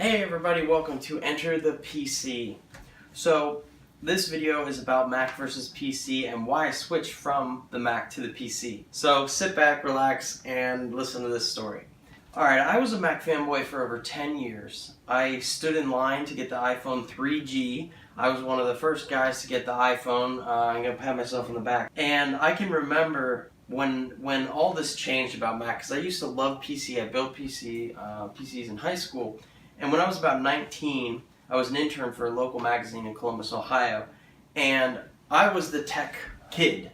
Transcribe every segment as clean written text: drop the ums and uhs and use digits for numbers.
Hey everybody, welcome to Enter the PC. So this video is about Mac versus PC and why I switched from the Mac to the PC. So sit back, relax, and listen to this story. Alright, I was a Mac fanboy for over 10 years. I stood in line to get the iPhone 3G. I was one of the first guys to get the iPhone. I'm going to pat myself on the back. And I can remember when all this changed about Mac, because I used to love PC. I built PCs in high school. And when I was about 19, I was an intern for a local magazine in Columbus, Ohio, and I was the tech kid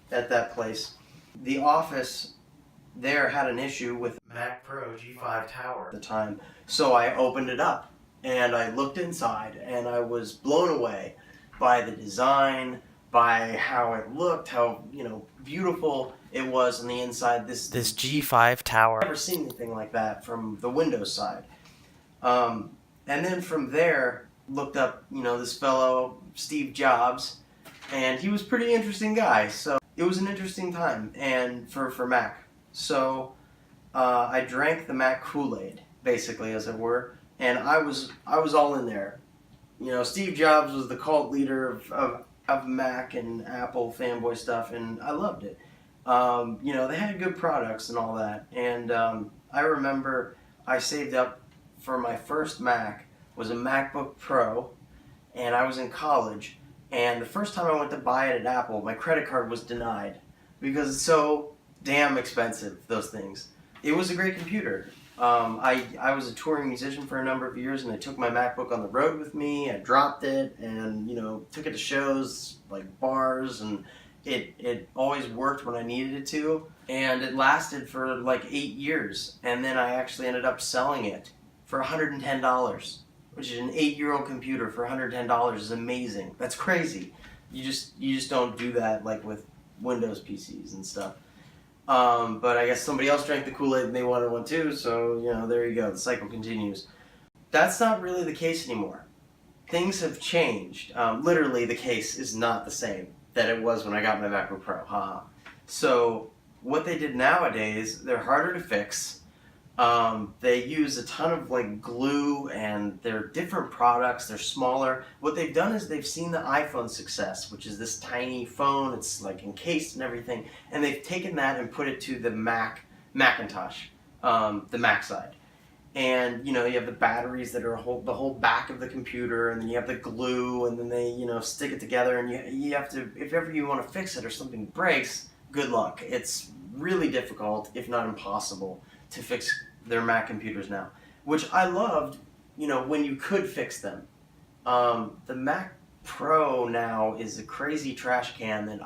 at that place. The office there had an issue with Mac Pro G5 Tower at the time, so I opened it up and I looked inside and I was blown away by the design, by how it looked, how beautiful it was on the inside. This G5 Tower. I've never seen anything like that from the Windows side. And then from there, looked up, this fellow, Steve Jobs, and he was a pretty interesting guy. So it was an interesting time and for Mac. So I drank the Mac Kool-Aid, basically, as it were, and I was all in there. Steve Jobs was the cult leader of Mac and Apple fanboy stuff, and I loved it. They had good products and all that, and I remember I saved up for my first Mac was a MacBook Pro, and I was in college, and the first time I went to buy it at Apple, my credit card was denied because it's so damn expensive, those things. It was a great computer. I was a touring musician for a number of years, and I took my MacBook on the road with me. I dropped it and took it to shows like bars, and it always worked when I needed it to, and it lasted for like 8 years, and then I actually ended up selling it for $110, which is an 8-year-old computer for $110 is amazing. That's crazy. You just don't do that like with Windows PCs and stuff. But I guess somebody else drank the Kool-Aid and they wanted one too, so there you go. The cycle continues. That's not really the case anymore. Things have changed. Literally, the case is not the same that it was when I got my MacBook Pro. Haha. So what they did nowadays, they're harder to fix. They use a ton of glue, and they're different products. They're smaller. What they've done is they've seen the iPhone success, which is this tiny phone. It's encased and everything, and they've taken that and put it to the Macintosh, the Mac side. And you have the batteries that are the whole back of the computer, and then you have the glue, and then they stick it together, and you have to, if ever you want to fix it or something breaks, good luck. It's really difficult, if not impossible, to fix their Mac computers now, which I loved, when you could fix them. The Mac Pro now is a crazy trash can that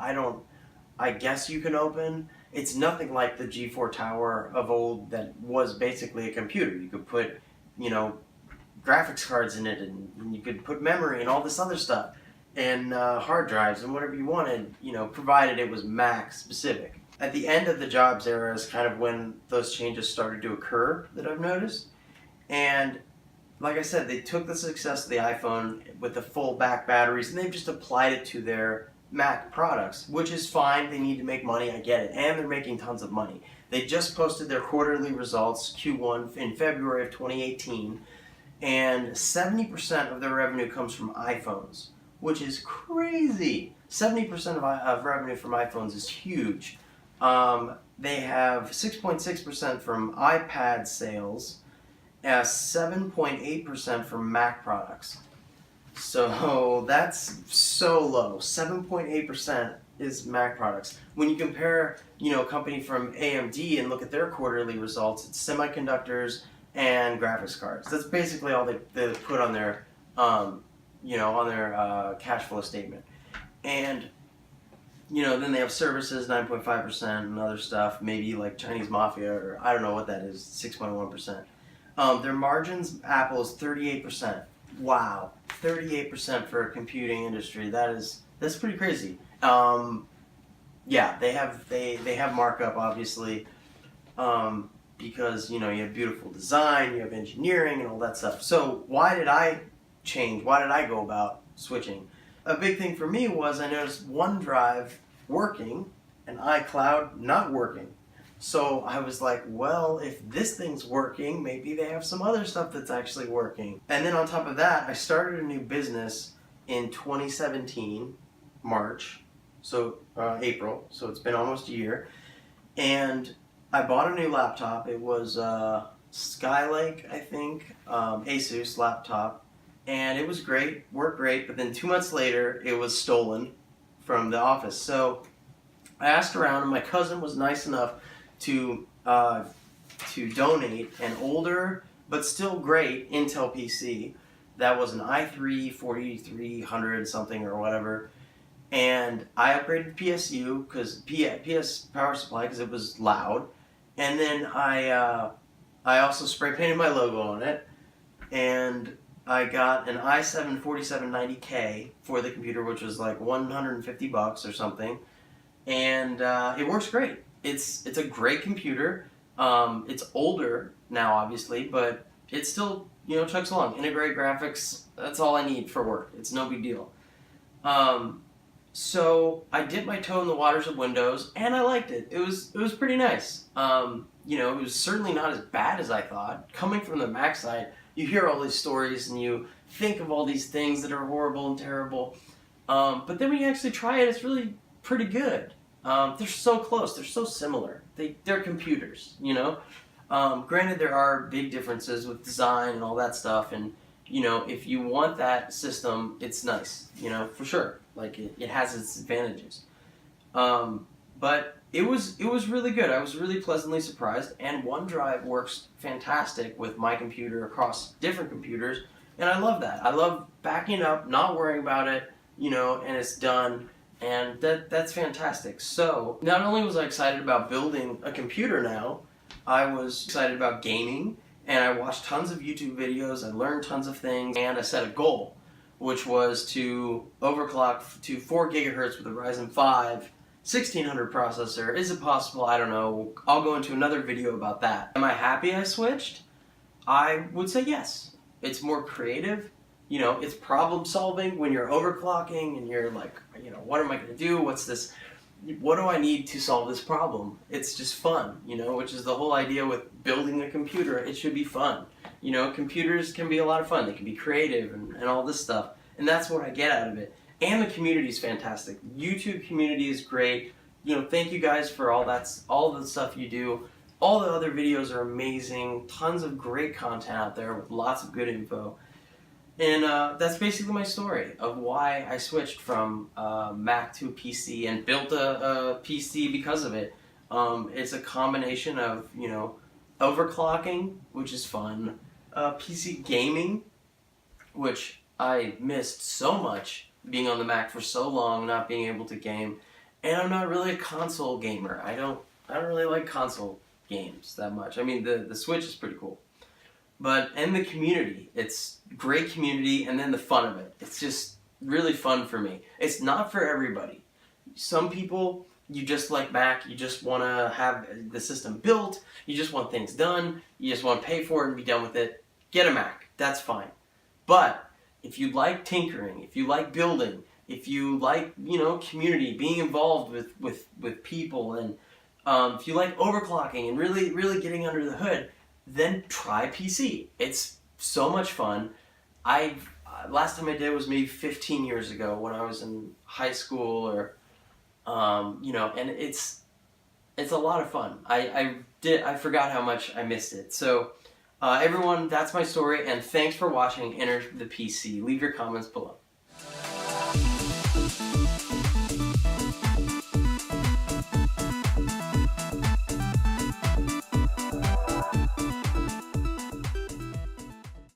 I guess you can open. It's nothing like the G4 Tower of old that was basically a computer. You could put, graphics cards in it, and you could put memory and all this other stuff, and hard drives and whatever you wanted, provided it was Mac specific. At the end of the Jobs era is kind of when those changes started to occur that I've noticed. And like I said, they took the success of the iPhone with the full back batteries and they've just applied it to their Mac products, which is fine. They need to make money, I get it. And they're making tons of money. They just posted their quarterly results, Q1, in February of 2018. And 70% of their revenue comes from iPhones, which is crazy. 70% of revenue from iPhones is huge. They have 6.6% from iPad sales, 7.8% from Mac products. So that's so low. 7.8% is Mac products. When you compare, a company from AMD and look at their quarterly results, it's semiconductors and graphics cards. That's basically all they put on their, cash flow statement. And then they have services, 9.5%, and other stuff, maybe like Chinese Mafia, or I don't know what that is, 6.1%. Their margins, Apple is 38%. Wow, 38% for a computing industry. That's pretty crazy. Yeah, they have markup, obviously, because you have beautiful design, you have engineering, and all that stuff. So why did I change? Why did I go about switching? A big thing for me was I noticed OneDrive working and iCloud not working. So I was like, well, if this thing's working, maybe they have some other stuff that's actually working. And then on top of that, I started a new business in 2017, March, so April, so it's been almost a year. And I bought a new laptop. It was Skylake, I think, Asus laptop. And it was great, worked great, but then 2 months later, it was stolen from the office. So I asked around, and my cousin was nice enough to donate an older but still great Intel PC that was an i3 4300 something or whatever, and I upgraded PSU because PS power supply because it was loud, and then I also spray painted my logo on it, and I got an i7 4790K for the computer, which was like $150 or something, and it works great. It's a great computer. It's older now, obviously, but it still, chugs along. Integrated graphics, that's all I need for work. It's no big deal. So I dipped my toe in the waters of Windows, and I liked it. It was pretty nice. It was certainly not as bad as I thought. Coming from the Mac side, you hear all these stories, and you think of all these things that are horrible and terrible. But then when you actually try it, it's really pretty good. They're so close. They're so similar. They're computers, Granted, there are big differences with design and all that stuff, and if you want that system, it's nice, for sure. Like it has its advantages. But it was really good. I was really pleasantly surprised, and OneDrive works fantastic with my computer across different computers, and I love that. I love backing up, not worrying about it, and it's done. And that's fantastic. So, not only was I excited about building a computer now, I was excited about gaming, and I watched tons of YouTube videos, I learned tons of things, and I set a goal, which was to overclock to 4 gigahertz with a Ryzen 5 1600 processor. Is it possible? I don't know. I'll go into another video about that. Am I happy I switched? I would say yes. It's more creative. It's problem solving when you're overclocking and you're like, what am I going to do? What's this? What do I need to solve this problem? It's just fun, which is the whole idea with building a computer. It should be fun. Computers can be a lot of fun. They can be creative and all this stuff. And that's what I get out of it. And the community is fantastic. YouTube community is great. Thank you guys for all the stuff you do. All the other videos are amazing. Tons of great content out there with lots of good info. And that's basically my story of why I switched from Mac to a PC and built a PC because of it. It's a combination of, overclocking, which is fun, PC gaming, which I missed so much being on the Mac for so long, not being able to game, and I'm not really a console gamer. I don't really like console games that much. I mean, the Switch is pretty cool. And the community, it's great community, and then the fun of it. It's just really fun for me. It's not for everybody. Some people, you just like Mac, you just want to have the system built, you just want things done, you just want to pay for it and be done with it. Get a Mac, that's fine. But if you like tinkering, if you like building, if you like, community, being involved with people, and if you like overclocking and really getting under the hood, then try PC. It's so much fun. Last time I did was maybe 15 years ago when I was in high school, or and it's a lot of fun. I forgot how much I missed it. So everyone, that's my story, and thanks for watching Enter the PC. Leave your comments below.